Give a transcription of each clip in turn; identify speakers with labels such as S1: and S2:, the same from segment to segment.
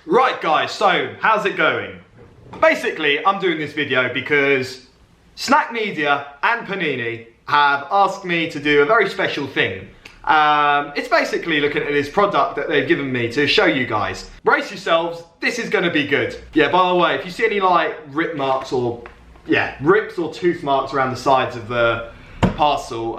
S1: Right guys, so how's it going? Basically, I'm doing this video because Snack Media and Panini have asked me to do a very special thing. It's basically looking at this product that they've given me to show you guys. Brace yourselves, this is going to be good. Yeah, by the way, if you see any like rip marks or, rips or tooth marks around the sides of the parcel,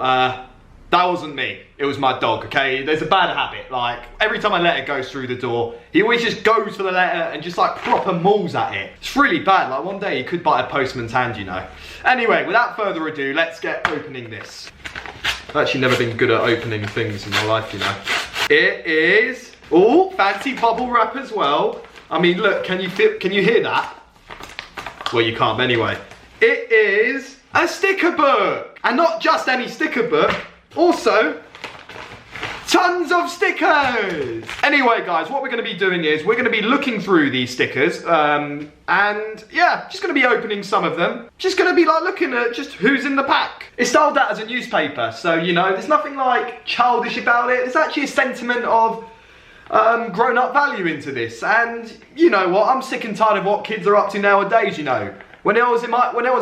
S1: that wasn't me, it was my dog, okay? There's a bad habit, like, every time a letter goes through the door, he always just goes for the letter and just like proper mauls at it. It's really bad, like one day he could bite a postman's hand, you know. Anyway, without further ado, let's get opening this. I've actually never been good at opening things in my life, you know. It is, oh, fancy bubble wrap as well. I mean, look, can you hear that? Well, you can't anyway. It is a sticker book, and not just any sticker book. Also, tons of stickers! Anyway guys, what we're going to be doing is we're going to be looking through these stickers and yeah, just going to be opening some of them. Just going to be like looking at just who's in the pack. It's styled out as a newspaper, so you know, there's nothing like childish about it. There's actually a sentiment of grown-up value into this, and you know what, I'm sick and tired of what kids are up to nowadays, you know. When I was in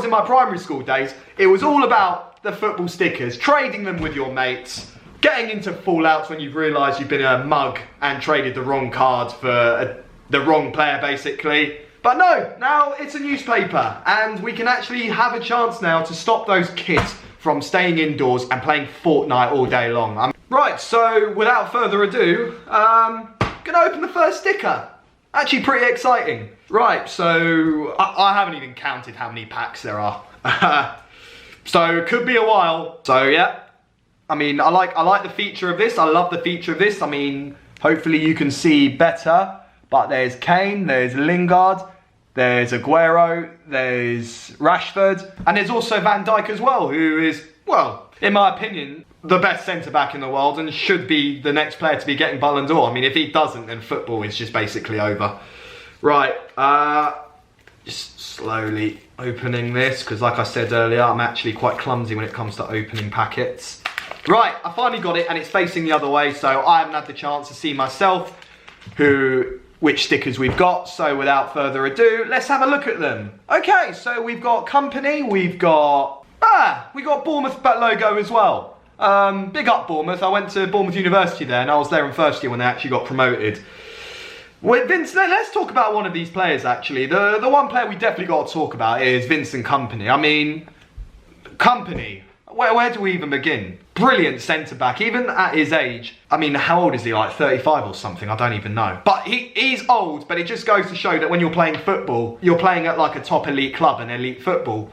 S1: my primary school days, it was all about the football stickers, trading them with your mates, getting into fallouts when you've realised you've been a mug and traded the wrong card for the wrong player, basically. But no, now it's a newspaper, and we can actually have a chance now to stop those kids from staying indoors and playing Fortnite all day long. Right, so without further ado, gonna open the first sticker. Actually pretty exciting. Right, so I haven't even counted how many packs there are. So it could be a while. So yeah, I mean, I like the feature of this. I love the feature of this. I mean, hopefully you can see better. But there's Kane, there's Lingard, there's Aguero, there's Rashford, and there's also Van Dijk as well, who is, well, in my opinion, the best centre-back in the world and should be the next player to be getting Ballon d'Or. I mean, if he doesn't, then football is just basically over. Right, just slowly opening this, because like I said earlier, I'm actually quite clumsy when it comes to opening packets. Right, I finally got it, and it's facing the other way, so I haven't had the chance to see myself which stickers we've got. So without further ado, let's have a look at them. Okay, so we've got company, we've got Bournemouth logo as well. Big up Bournemouth. I went to Bournemouth University there, and I was there in first year when they actually got promoted. With Vincent, let's talk about one of these players actually. The one player we definitely got to talk about is Vincent Kompany. I mean, Kompany, where do we even begin? Brilliant centre-back, even at his age. I mean, how old is he, like 35 or something? I don't even know. But he's old, but it just goes to show that when you're playing football, you're playing at like a top elite club and elite football.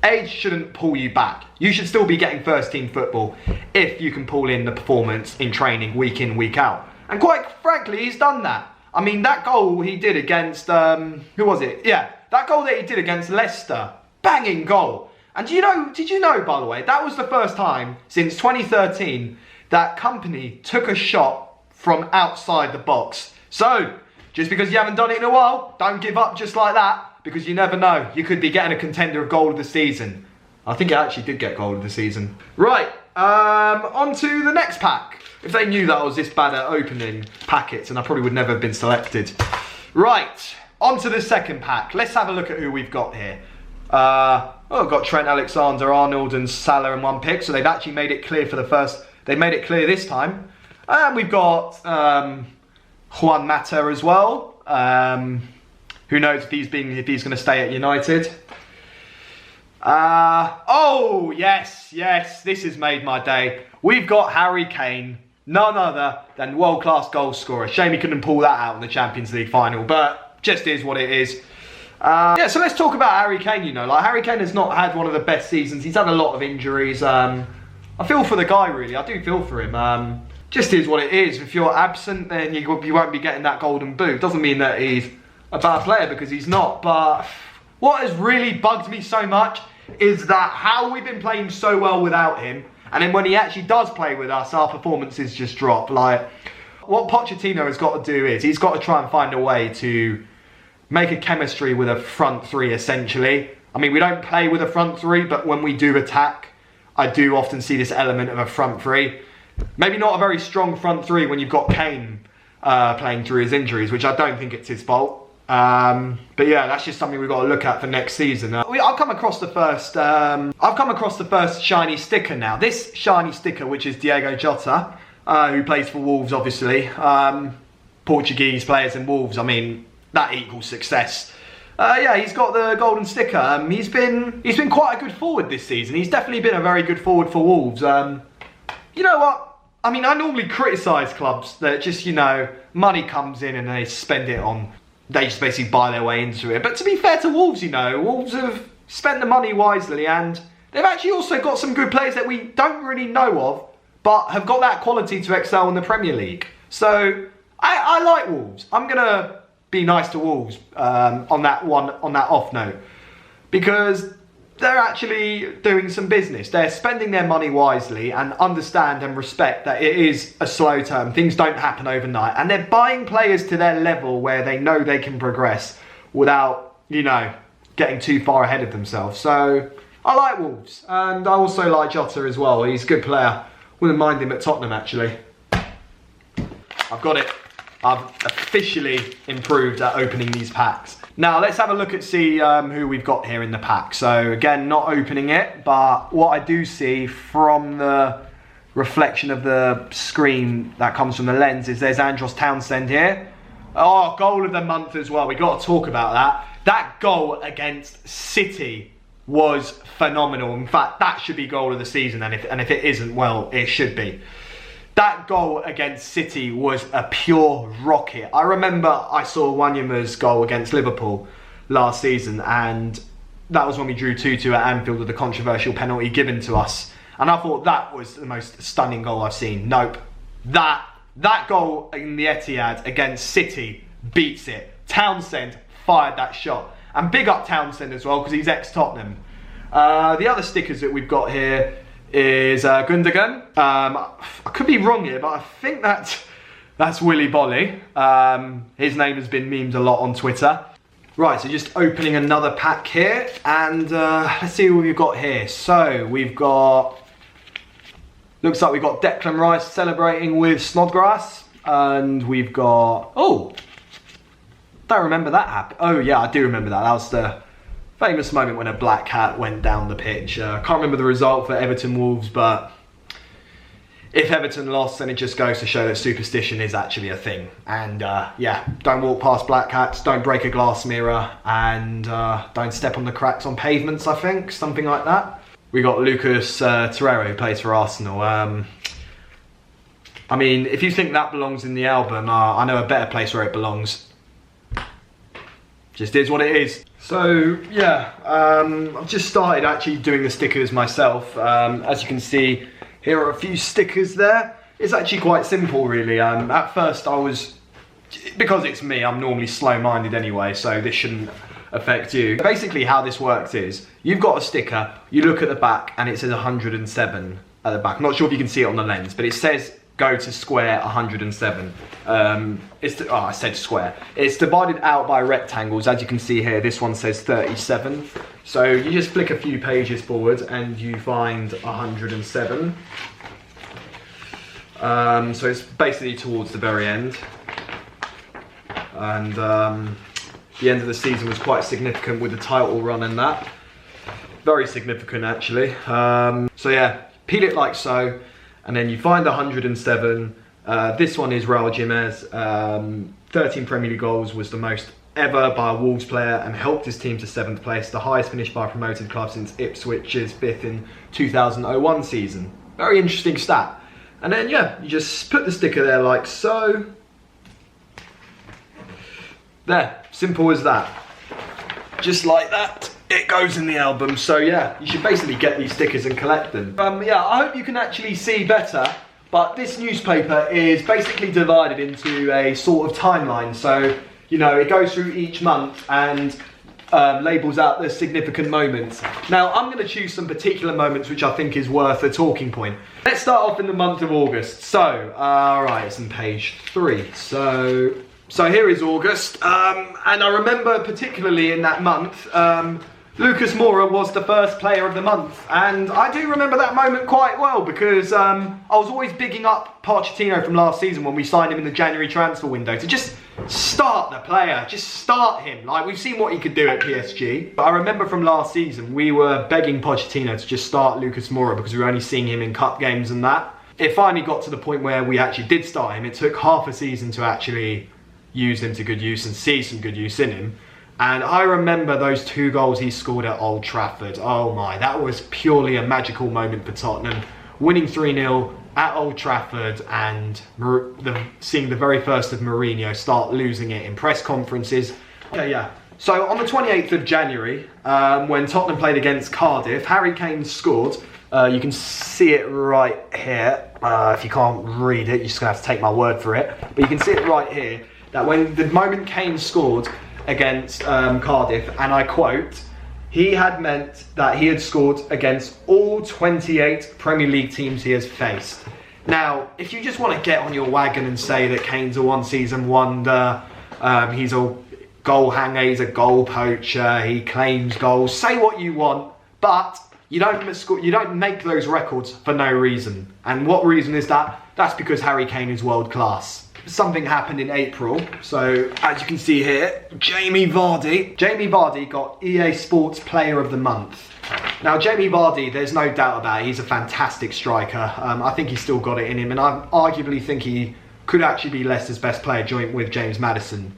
S1: Age shouldn't pull you back. You should still be getting first team football if you can pull in the performance in training week in, week out. And quite frankly, he's done that. I mean, that goal he did against, who was it? Yeah, that goal that he did against Leicester. Banging goal. And did you know, by the way, that was the first time since 2013 that Kompany took a shot from outside the box. So, just because you haven't done it in a while, don't give up just like that, because you never know. You could be getting a contender of goal of the season. I think it actually did get goal of the season. Right, on to the next pack. If they knew that I was this bad at opening packets, and I probably would never have been selected. Right, on to the second pack. Let's have a look at who we've got here. I've got Trent Alexander-Arnold and Salah in one pick, so they've actually made it clear for the first. They made it clear this time. And we've got Juan Mata as well. Who knows if he's going to stay at United. Oh yes, this has made my day. We've got Harry Kane, none other than world-class goal scorer. Shame he couldn't pull that out in the Champions League final, but just is what it is. Yeah, so let's talk about Harry Kane, you know. Like, Harry Kane has not had one of the best seasons. He's had a lot of injuries. I feel for the guy, really. I do feel for him. Just is what it is. If you're absent, then you won't be getting that golden boot. Doesn't mean that he's a bad player, because he's not. But what has really bugged me so much is that how we've been playing so well without him, and then when he actually does play with us, our performances just drop. Like, what Pochettino has got to do is he's got to try and find a way to make a chemistry with a front three, essentially. I mean, we don't play with a front three, but when we do attack, I do often see this element of a front three. Maybe not a very strong front three when you've got Kane playing through his injuries, which I don't think it's his fault. But yeah, that's just something we've got to look at for next season. I've come across the first shiny sticker now. This shiny sticker, which is Diogo Jota, who plays for Wolves, obviously. Portuguese players in Wolves, I mean, that equals success. Yeah, he's got the golden sticker. He's been quite a good forward this season. He's definitely been a very good forward for Wolves. You know what? I mean, I normally criticise clubs that just, you know, money comes in and they spend it on. They just basically buy their way into it. But to be fair to Wolves, you know, Wolves have spent the money wisely, and they've actually also got some good players that we don't really know of, but have got that quality to excel in the Premier League. So I like Wolves. I'm gonna be nice to Wolves on that off note, because they're actually doing some business. They're spending their money wisely and understand and respect that it is a slow term. Things don't happen overnight. And they're buying players to their level where they know they can progress without, you know, getting too far ahead of themselves. So I like Wolves. And I also like Jota as well. He's a good player. Wouldn't mind him at Tottenham, actually. I've got it. I've officially improved at opening these packs. Now let's have a look at see who we've got here in the pack. So again, not opening it, but what I do see from the reflection of the screen that comes from the lens is there's Andros Townsend here. Oh, goal of the month as well. We got to talk about that. That goal against City was phenomenal. In fact, that should be goal of the season, and if it isn't, well, it should be. That goal against City was a pure rocket. I remember I saw Wanyama's goal against Liverpool last season, and that was when we drew 2-2 at Anfield with a controversial penalty given to us. And I thought that was the most stunning goal I've seen. Nope. That goal in the Etihad against City beats it. Townsend fired that shot. And big up Townsend as well, because he's ex-Tottenham. The other stickers that we've got here is Gundogan. I could be wrong here, but I think that's Willy Bolly. His name has been memed a lot on Twitter. Right, so just opening another pack here, and let's see what we've got here. So we've got, looks like we've got Declan Rice celebrating with Snodgrass, and we've got, oh, don't remember that happen. Oh yeah, I do remember that. That was the famous moment when a black cat went down the pitch. I can't remember the result for Everton Wolves, but if Everton lost, then it just goes to show that superstition is actually a thing. And yeah, don't walk past black cats, don't break a glass mirror, and don't step on the cracks on pavements, I think, something like that. We got Lucas Torreira, who plays for Arsenal. I mean, if you think that belongs in the album, I know a better place where it belongs. Just is what it is. So yeah, I've just started actually doing the stickers myself. As you can see, here are a few stickers there. It's actually quite simple, really. At first I was, because it's me, I'm normally slow-minded anyway, so this shouldn't affect you. Basically how this works is, you've got a sticker, you look at the back and it says 107 at the back. I'm not sure if you can see it on the lens, but it says go to square 107. I said square. It's divided out by rectangles. As you can see here, this one says 37. So you just flick a few pages forward and you find 107. So it's basically towards the very end. And the end of the season was quite significant with the title run and that. Very significant, actually. So yeah, peel it like so. And then you find 107. This one is Raul Jimenez. 13 Premier League goals, was the most ever by a Wolves player and helped his team to 7th place, the highest finish by a promoted club since Ipswich's 5th in 2001 season. Very interesting stat. And then yeah, you just put the sticker there like so. There, simple as that. Just like that. It goes in the album, so yeah, you should basically get these stickers and collect them. Yeah, I hope you can actually see better, but this newspaper is basically divided into a sort of timeline. So, you know, it goes through each month and labels out the significant moments. Now, I'm going to choose some particular moments which I think is worth a talking point. Let's start off in the month of August. So, alright, it's on page 3. So here is August, and I remember particularly in that month, Lucas Moura was the first player of the month, and I do remember that moment quite well because I was always bigging up Pochettino from last season when we signed him in the January transfer window to just start the player, just start him. Like, we've seen what he could do at PSG, but I remember from last season we were begging Pochettino to just start Lucas Moura because we were only seeing him in cup games and that. It finally got to the point where we actually did start him. It took half a season to actually use him to good use and see some good use in him. And I remember those 2 goals he scored at Old Trafford. Oh my, that was purely a magical moment for Tottenham. Winning 3-0 at Old Trafford and seeing the very first of Mourinho start losing it in press conferences. Yeah. So on the 28th of January, when Tottenham played against Cardiff, Harry Kane scored. You can see it right here. If you can't read it, you're just going to have to take my word for it. But you can see it right here, that when the moment Kane scored against Cardiff, and I quote, he had meant that he had scored against all 28 Premier League teams he has faced. Now, if you just want to get on your wagon and say that Kane's a one-season wonder, he's a goal hanger, he's a goal poacher, he claims goals, say what you want, but you don't make those records for no reason. And what reason is that? That's because Harry Kane is world class. Something happened in April, so as you can see here, Jamie Vardy got EA Sports Player of the Month. Now Jamie Vardy, there's no doubt about it, he's a fantastic striker. I think he's still got it in him, and I arguably think he could actually be Leicester's best player joint with James Maddison.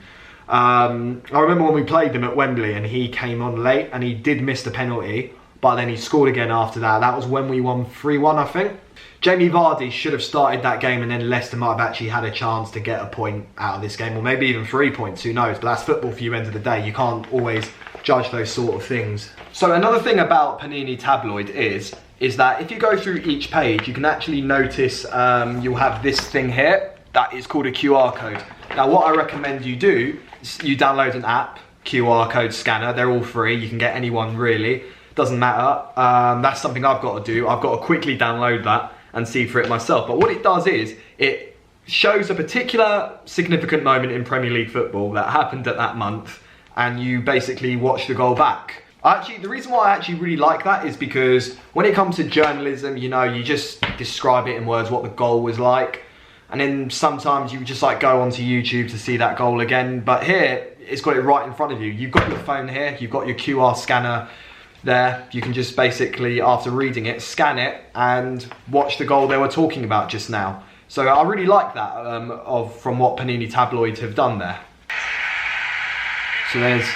S1: I remember when we played them at Wembley and he came on late and he did miss the penalty, but then he scored again after that. That was when we won 3-1, I think. Jamie Vardy should have started that game, and then Leicester might have actually had a chance to get a point out of this game, or maybe even 3 points, who knows. But that's football for you, end of the day. You can't always judge those sort of things. So another thing about Panini Tabloid is that if you go through each page, you can actually notice you'll have this thing here that is called a QR code. Now what I recommend you do is you download an app, QR code scanner. They're all free. You can get any one really. Doesn't matter. That's something I've got to do. I've got to quickly download that and see for it myself. But what it does is it shows a particular significant moment in Premier League football that happened at that month, and you basically watch the goal back. The reason why I actually really like that is because when it comes to journalism, you know, you just describe it in words what the goal was like, and then sometimes you just like go onto YouTube to see that goal again. But here, it's got it right in front of you. You've got your phone here, you've got your QR scanner there. You can just basically, after reading it, scan it and watch the goal they were talking about just now. So I really like that from what Panini Tabloid have done there. So there's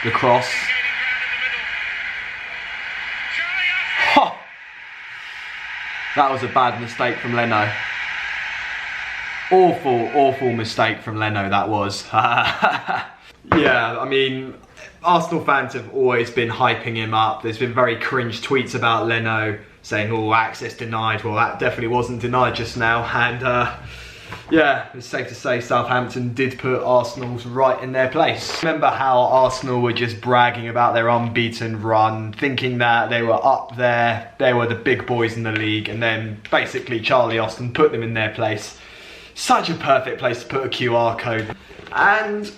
S1: the cross. Ha! That was a bad mistake from Leno. Awful mistake from Leno, that was. Yeah, I mean, Arsenal fans have always been hyping him up. There's been very cringe tweets about Leno saying, oh, access denied. Well, that definitely wasn't denied just now. And yeah, it's safe to say Southampton did put Arsenal right in their place. Remember how Arsenal were just bragging about their unbeaten run, thinking that they were up there, they were the big boys in the league, and then basically Charlie Austin put them in their place. Such a perfect place to put a QR code. And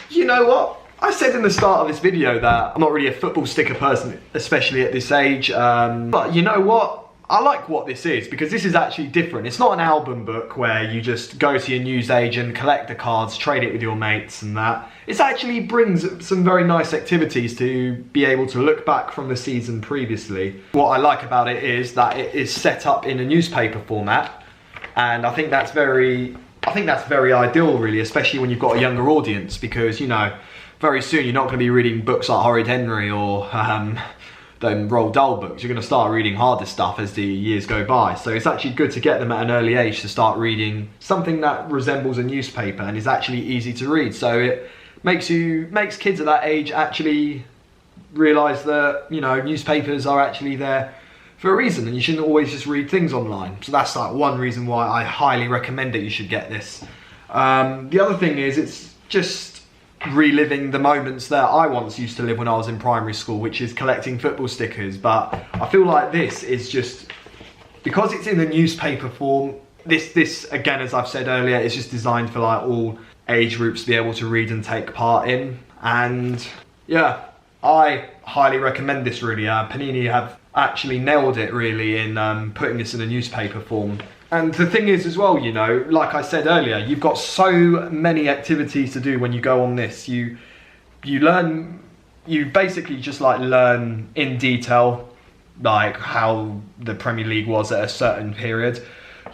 S1: you know what? I said in the start of this video that I'm not really a football sticker person, especially at this age. But you know what? I like what this is, because this is actually different. It's not an album book where you just go to your newsagent, collect the cards, trade it with your mates and that. It actually brings some very nice activities to be able to look back from the season previously. What I like about it is that it is set up in a newspaper format, and I think that's very ideal really, especially when you've got a younger audience, because you know, very soon you're not going to be reading books like Horrid Henry or them Roald Dahl books. You're going to start reading harder stuff as the years go by. So it's actually good to get them at an early age to start reading something that resembles a newspaper and is actually easy to read. So it makes kids at that age actually realise that, you know, newspapers are actually there for a reason, and you shouldn't always just read things online. So that's like one reason why I highly recommend that you should get this. The other thing is, it's just reliving the moments that I once used to live when I was in primary school, which is collecting football stickers. But I feel like this is just, because it's in the newspaper form, this again, as I've said earlier, is just designed for like all age groups to be able to read and take part in. And yeah, I highly recommend this really. Panini have actually nailed it really in putting this in a newspaper form. And the thing is as well, you know, like I said earlier, you've got so many activities to do when you go on this. You basically just like learn in detail like how the Premier League was at a certain period.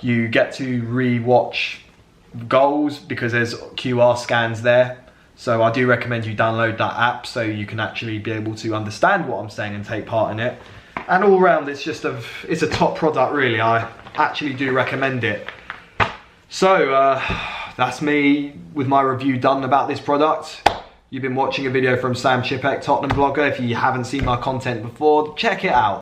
S1: You get to re-watch goals because there's QR scans there. So I do recommend you download that app so you can actually be able to understand what I'm saying and take part in it. And all round, it's a top product really. I actually do recommend it. So that's me with my review done about this product. You've been watching a video from Sam Chipek, Tottenham blogger. If you haven't seen my content before, check it out.